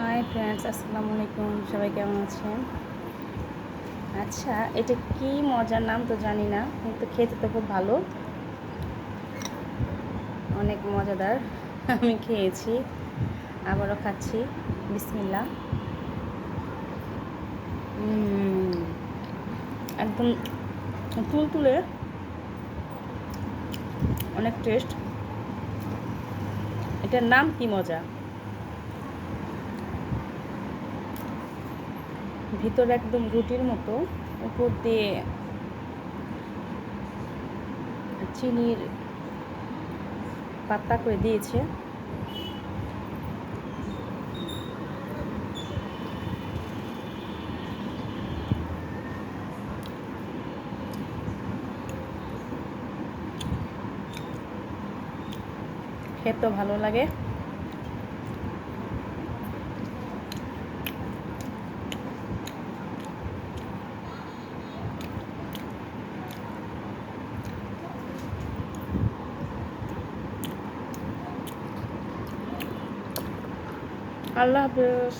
Hi friends, আসসালামু আলাইকুম। সবাই কেমন আছেন? আচ্ছা, এটা কি মজার নাম তো জানি না, কিন্তু খেতে তো খুব ভালো, অনেক মজাদার। আমি খেয়েছি, আবারও খাচ্ছি। বিসমিল্লাহ। একদম তুলতুলে, অনেক টেস্ট। এটার নাম কি মজা! ভিতরে একদম রুটির মতো, উপর দিয়ে চিনির পাতা করে দিয়েছে। খেতে ভালো লাগে। আল্লাহ হাফেজ।